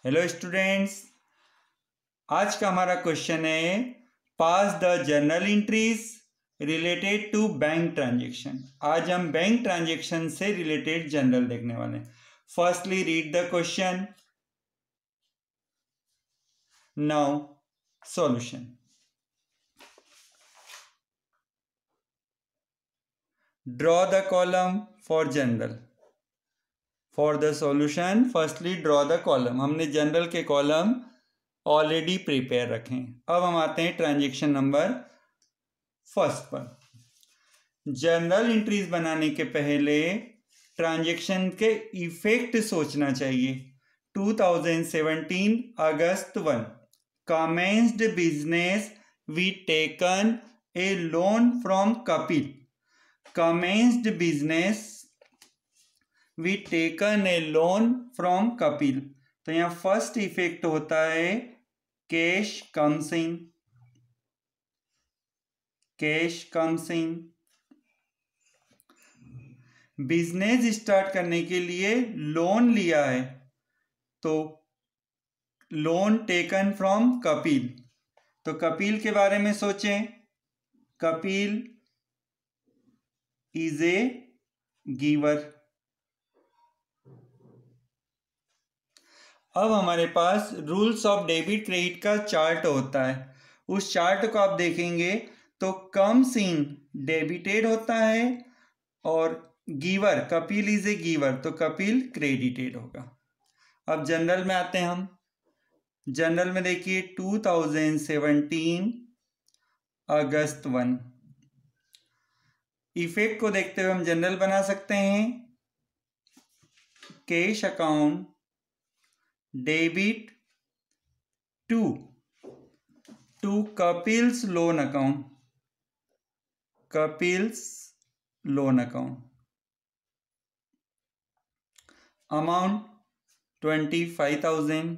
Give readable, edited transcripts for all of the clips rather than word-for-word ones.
Hello students, आज का हमारा क्वेश्चन है pass the journal entries related to bank transaction. आज हम बैंक ट्रांजेक्शन से रिलेटेड जर्नल देखने वाले हैं। Firstly read the question, now solution. Draw the column for journal. For the solution firstly draw the column. हमने journal के column already prepare रखें। अब हम आते हैं ट्रांजेक्शन नंबर फर्स्ट पर। जर्नल एंट्रीज बनाने के पहले ट्रांजैक्शन के इफेक्ट सोचना चाहिए। 2017 अगस्त 1 commenced business we taken a loan from Kapil। commenced business we taken a loan from Kapil। तो यहाँ फर्स्ट इफेक्ट होता है कैश कम्स इन। कैश कम्स इन। बिजनेस स्टार्ट करने के लिए लोन लिया है, तो लोन टेकन फ्रॉम कपिल। तो कपिल के बारे में सोचें। Kapil is a giver. अब हमारे पास रूल्स ऑफ डेबिट क्रेडिट का चार्ट होता है। उस चार्ट को आप देखेंगे तो कम्स इन डेबिटेड होता है और giver Kapil is a giver, तो कपिल क्रेडिटेड होगा। अब जनरल में आते हैं हम। जनरल में देखिए 2017 अगस्त 1। इफेक्ट को देखते हुए हम जनरल बना सकते हैं। Cash account debit to Kapil's loan account. Kapil's loan account. Amount 25,000।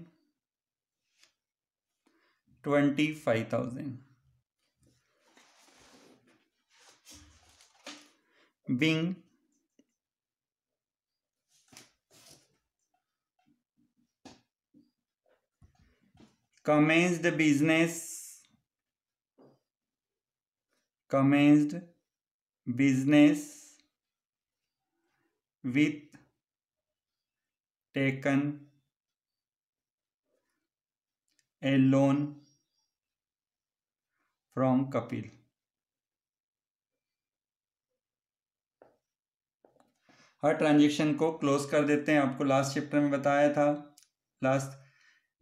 25,000 being commenced business with taken a loan from Kapil। Her transaction को क्लोज कर देते हैं, आपको लास्ट चैप्टर में बताया था।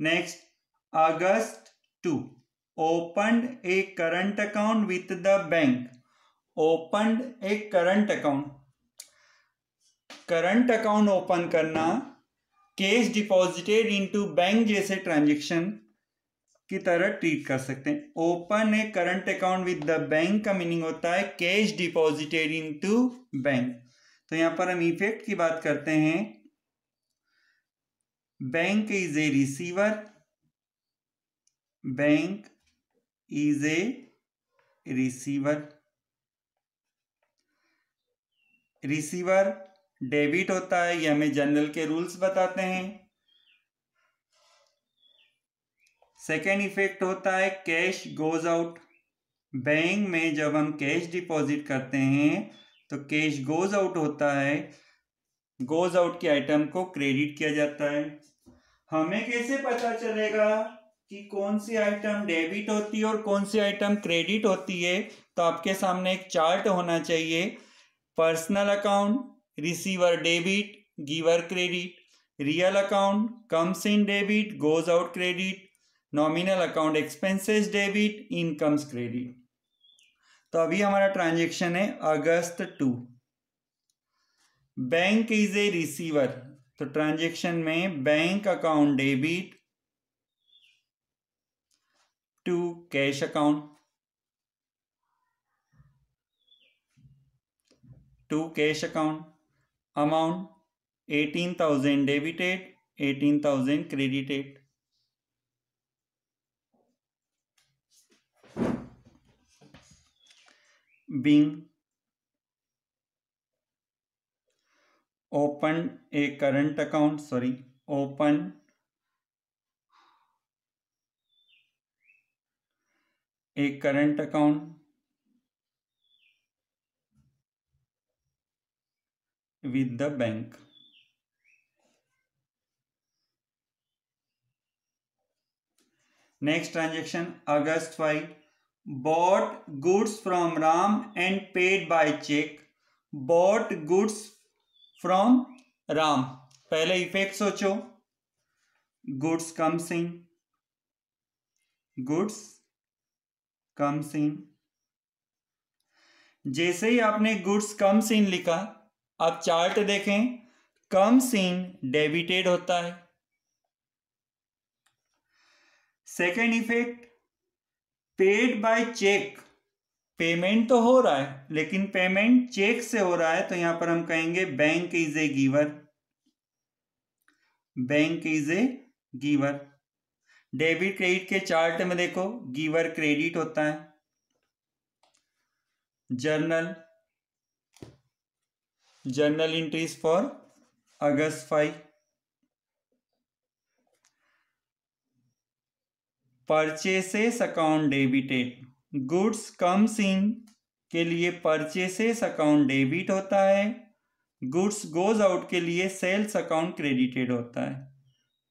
Next August 2 opened A current account with the bank. Opened A current account. Current account open करना cash deposited into bank जैसे ट्रांजेक्शन की तरह ट्रीट कर सकते हैं। Open A current account with the bank का मीनिंग होता है कैश डिपॉजिटेड इनटू बैंक। तो यहां पर हम इफेक्ट की बात करते हैं। Bank is a receiver. Bank is a receiver. Receiver debit होता है, ये हमें जनरल के रूल्स बताते हैं। सेकेंड इफेक्ट होता है कैश गोज आउट। बैंक में जब हम कैश डिपॉजिट करते हैं तो कैश गोज आउट होता है। गोज आउट की आइटम को क्रेडिट किया जाता है। हमें कैसे पता चलेगा कि कौन सी आइटम डेबिट होती है और कौन सी आइटम क्रेडिट होती है? तो आपके सामने एक चार्ट होना चाहिए। Personal account receiver debit giver credit. Real account comes in debit goes out credit. Nominal account expenses debit incomes credit. तो अभी हमारा ट्रांजेक्शन है अगस्त 2। बैंक इज ए रिसीवर, तो ट्रांजेक्शन में bank account debit to cash account. Amount 18,000 debited 18,000 credited. being open a current account, open एक current account with the bank. Next transaction, August 5, bought goods from Ram and paid by check. Bought goods from Ram. पहले effect सोचो, goods comes in, goods comes in. जैसे ही आपने goods comes in लिखा, आप chart देखें, comes in debited होता है. Second effect, paid by cheque. Payment तो हो रहा है लेकिन पेमेंट चेक से हो रहा है, तो यहां पर हम कहेंगे bank is a giver. Bank is a giver. Debit credit के चार्ट में देखो, गिवर क्रेडिट होता है. Journal entries for August 5. Purchases account debited. Goods comes in के लिए परचेसेस अकाउंट डेबिट होता है. गुड्स गोज आउट के लिए सेल्स अकाउंट क्रेडिटेड होता है.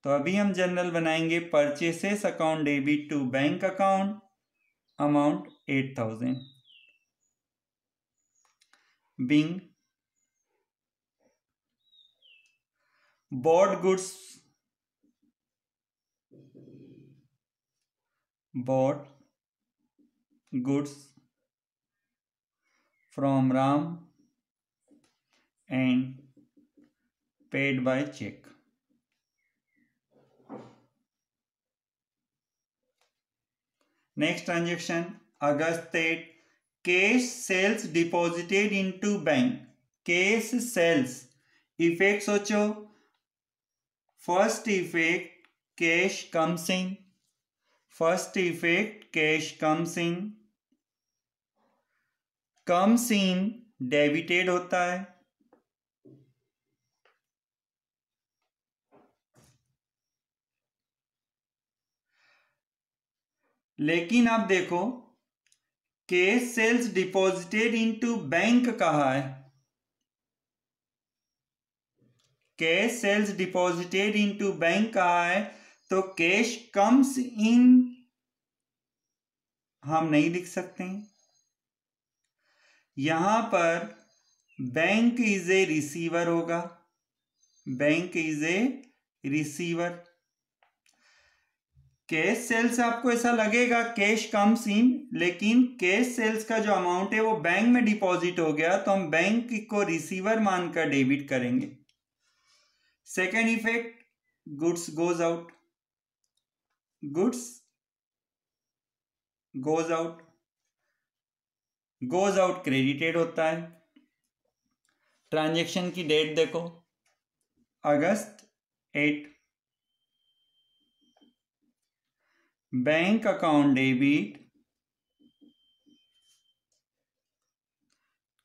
तो अभी हम जर्नल बनाएंगे. Purchases account debit to bank account, amount 8,000. Being bought goods from Ram and paid by check. Next transaction, August 8, cash sales deposited into bank. Cash sales effect सोचो. First effect, cash comes in. First effect, cash comes in. Comes in debited होता है. लेकिन आप देखो, cash sales deposited into bank कहा है. Cash sales deposited into bank कहा है, तो कैश कम्स इन हम नहीं लिख सकते हैं. यहां पर बैंक इज ए रिसीवर होगा. Bank is a receiver. Cash sales आपको ऐसा लगेगा कैश कम्स इन, लेकिन कैश सेल्स का जो अमाउंट है वो बैंक में डिपॉजिट हो गया, तो हम बैंक को रिसीवर मानकर डेबिट करेंगे. Second effect, goods goes out. Goods goes out. Goes out credited होता है. ट्रांजैक्शन की डेट देखो, August 8. Bank account debit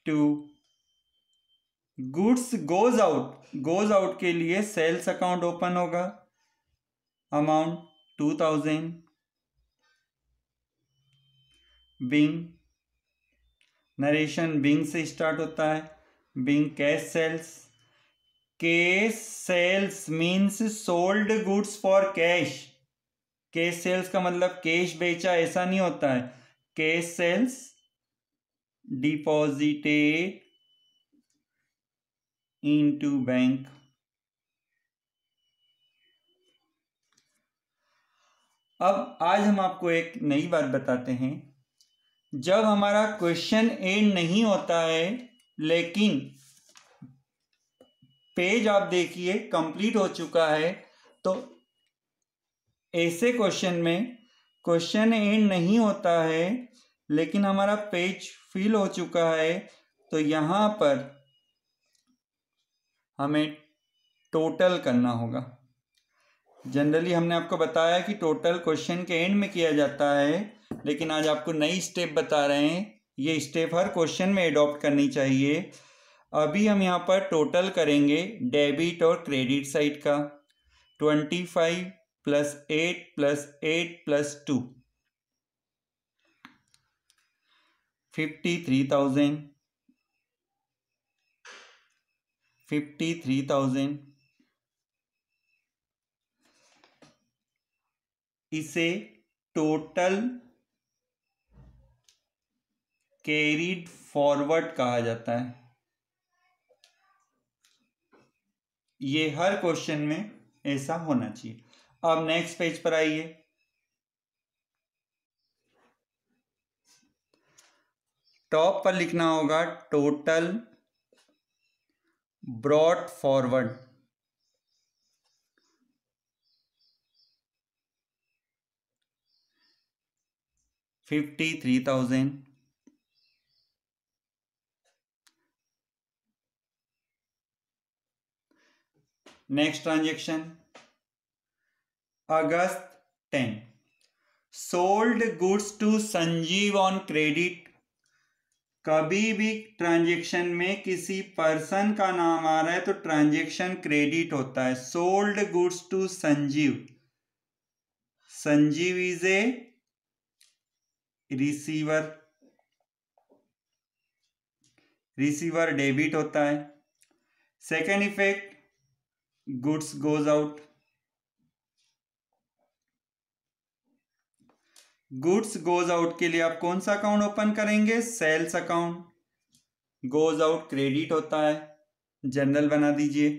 to goods goes out. Goes out के लिए सेल्स अकाउंट ओपन होगा, अमाउंट 2,000. बिंग नरेशन बिंग से start होता है. Being cash sales. Cash sales means sold goods for cash. Cash sales का मतलब cash बेचा ऐसा नहीं होता है. Cash sales deposited into bank. अब आज हम आपको एक नई बात बताते हैं. जब हमारा क्वेश्चन एंड नहीं होता है लेकिन पेज आप देखिए कंप्लीट हो चुका है, तो ऐसे क्वेश्चन में क्वेश्चन एंड नहीं होता है लेकिन हमारा पेज फिल हो चुका है, तो यहाँ पर हमें टोटल करना होगा. जनरली हमने आपको बताया कि टोटल क्वेश्चन के एंड में किया जाता है, लेकिन आज आपको नई स्टेप बता रहे हैं. ये स्टेप हर क्वेश्चन में एडॉप्ट करनी चाहिए. अभी हम यहाँ पर टोटल करेंगे डेबिट और क्रेडिट साइड का. 25 + 8 + 8 + 2. 53,000, 53,000, इसे टोटल कैरीड फॉरवर्ड कहा जाता है। ये हर क्वेश्चन में ऐसा होना चाहिए। अब नेक्स्ट पेज पर आइए। टॉप पर लिखना होगा total brought forward. $53,000। Next transaction August 10, sold goods to Sanjeev on credit. कभी भी ट्रांजेक्शन में किसी पर्सन का नाम आ रहा है तो ट्रांजेक्शन क्रेडिट होता है। Sold goods to Sanjeev, Sanjeev is a receiver, receiver debit होता है। Second effect goods goes out, goods goes out के लिए आप कौन सा अकाउंट ओपन करेंगे? Sales account. Goes out credit होता है, जनरल बना दीजिए।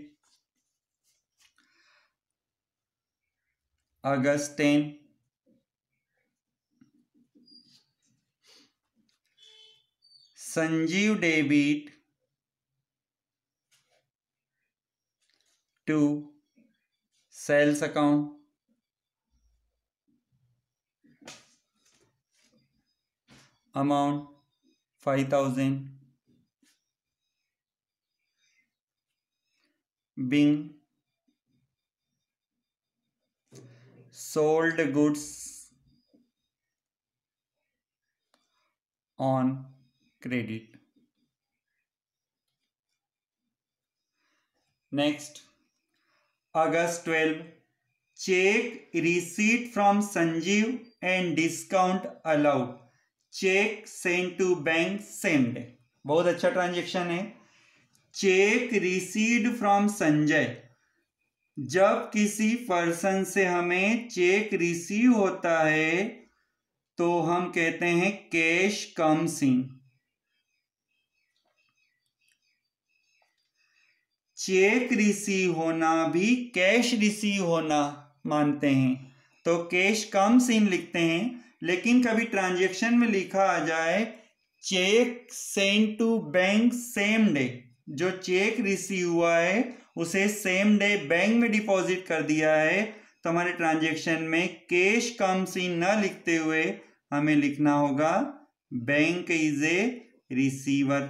August 10, Sanjeev debit to sales account, amount 5,000। Being sold goods on credit. Next August 12, cheque receipt from Sanjeev and discount allowed, cheque send to bank same day. बहुत अच्छा transaction है। Check received from Sanjay, जब किसी person से हमें check receive होता है तो हम कहते हैं कैश कम्स इन। चेक रिसीव होना भी कैश रिसीव होना मानते हैं तो कैश कम्स इन लिखते हैं। लेकिन कभी ट्रांजेक्शन में लिखा आ जाए cheque send to bank same day, जो चेक रिसीव हुआ है उसे सेम डे बैंक में डिपॉजिट कर दिया है, तो हमारे ट्रांजेक्शन में कैश कम्स इन न लिखते हुए हमें लिखना होगा bank is a receiver.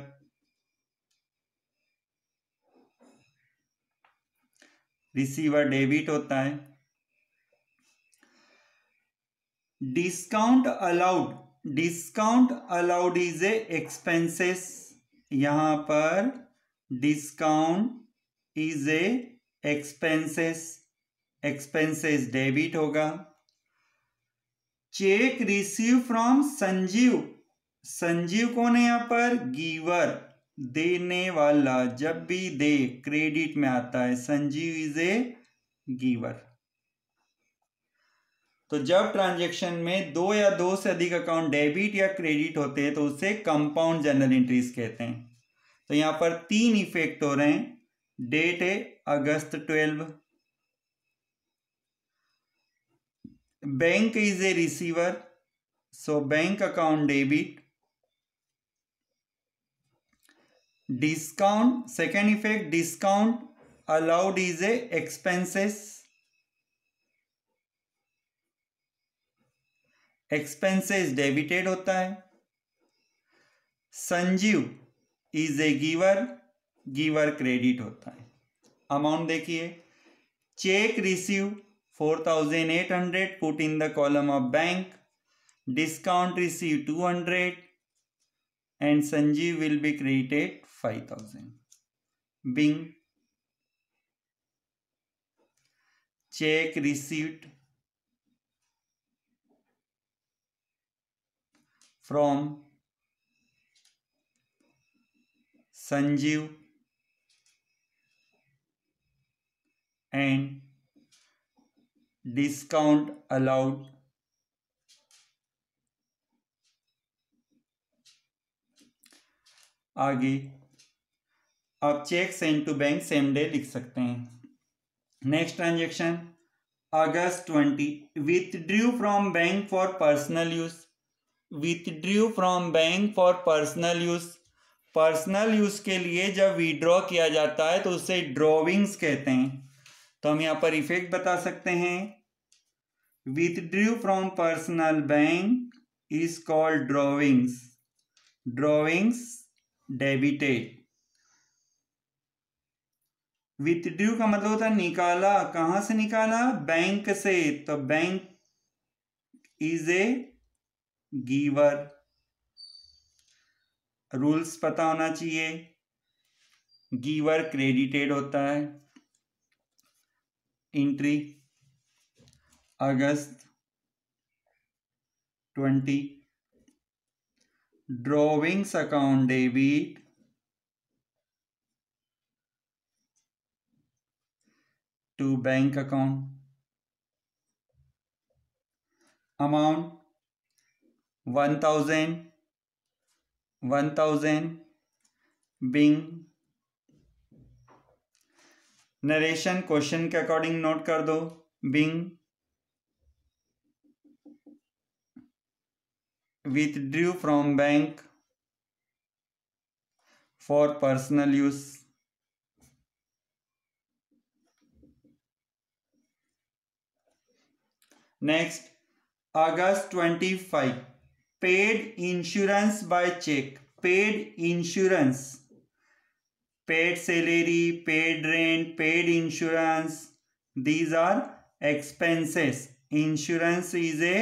Receiver debit होता है। Discount allowed, discount allowed is a expenses, यहां पर discount is a expenses, expenses debit होगा। Cheque receive from Sanjeev, Sanjeev कौन है यहां पर? गिवर, देने वाला, जब भी दे क्रेडिट में आता है, संजीव इज ए गिवर। तो जब ट्रांजैक्शन में दो या दो से अधिक अकाउंट डेबिट या क्रेडिट होते हैं तो उसे कंपाउंड जर्नल एंट्रीज कहते हैं। तो यहां पर तीन इफेक्ट हो रहे हैं। डेट है अगस्त 12, bank is a receiver so bank account debit. Discount, second effect discount allowed is a expenses, expenses debited होता है। Sanjeev is a giver, giver credit होता है। अमाउंट देखिए, check receive 4,800 put in the column of bank, discount receive 200 and Sanjeev will be credited 5,000. Bing check received from Sanjeev and discount allowed. आगे आप cheque send to bank same day लिख सकते हैं। Next transaction August 20 withdrew from bank for personal use. withdrew from bank for personal use. Personal use के लिए जब withdraw किया जाता है तो उसे ड्रॉविंग्स कहते हैं। तो हम यहाँ पर इफेक्ट बता सकते हैं, withdrew from personal bank is called drawings. drawings debited. withdrew का मतलब होता है निकाला। कहां से निकाला? बैंक से। तो bank is a giver. Rules पता होना चाहिए। गिवर क्रेडिटेड होता है। Entry August 20 drawings account debit to bank account. Amount 1000 being. Narration question के अकॉर्डिंग नोट कर दो। Being withdrew from bank for personal use. Next, August 25 paid insurance by check. Paid insurance, paid salary, paid rent, paid insurance, these are expenses. Insurance is a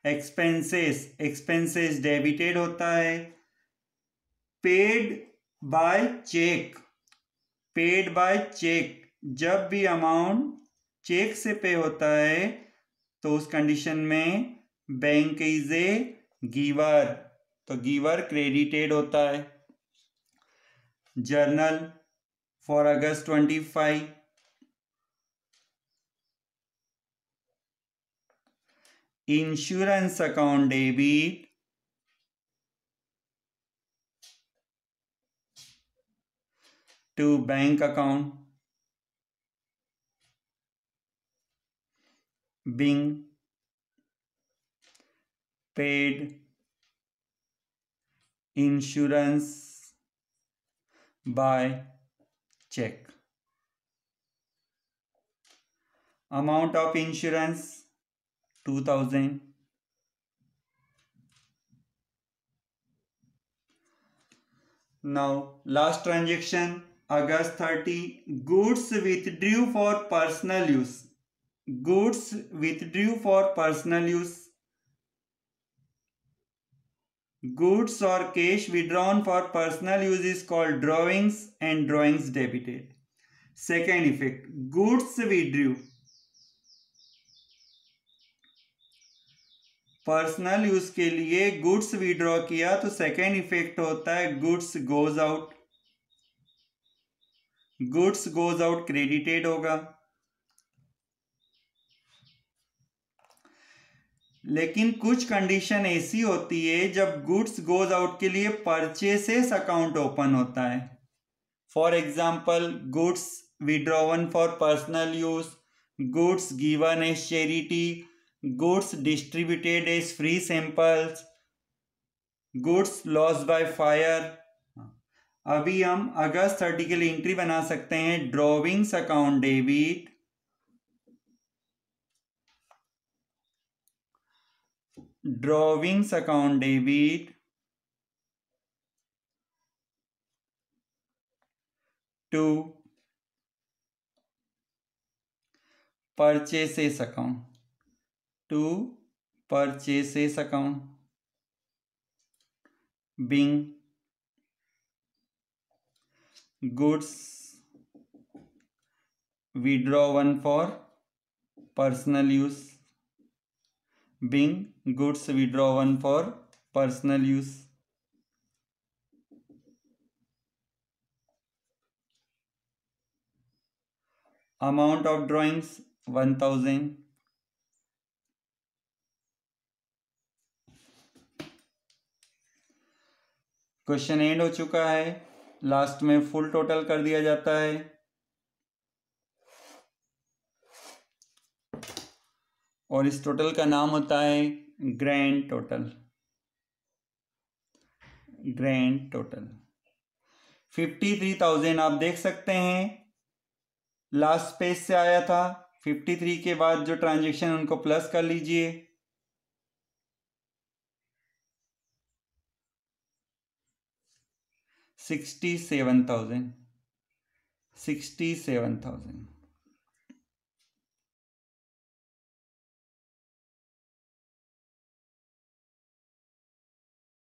expenses. Expenses debited होता है। Paid by cheque. Paid by cheque, जब भी amount check से पे होता है तो उस कंडीशन में बैंक इज ए गिवर, तो गिवर क्रेडिटेड होता है। Journal for August 25 insurance account debit to bank account. being paid insurance by check. Amount of insurance 2000. Now last transaction August 30 goods withdrew for personal use. Goods withdrew for personal use. Goods or cash withdrawn for personal use is called drawings and drawings debited. Second effect, goods withdrew. Personal use के लिए goods withdraw किया तो second effect होता है goods goes out. Goods goes out credited होगा। लेकिन कुछ condition ऐसी होती है जब गुड्स गोज आउट के लिए परचेसेस अकाउंट ओपन होता है। For example goods withdrawn for personal use, goods given as charity, goods distributed as free samples, goods lost by fire. अभी हम अगस्त 30 के लिए एंट्री बना सकते हैं drawings account debit drawings account debit to purchases account, to purchases account being goods withdrawn for personal use, being goods withdrawn for personal use. Amount of drawings 1000। Question and हो चुका है। लास्ट में full total कर दिया जाता है और इस टोटल का नाम होता है ग्रैंड टोटल। ग्रैंड टोटल 53,000 आप देख सकते हैं लास्ट पेज से आया था। 53 के बाद जो ट्रांजेक्शन उनको प्लस कर लीजिए। 67,000।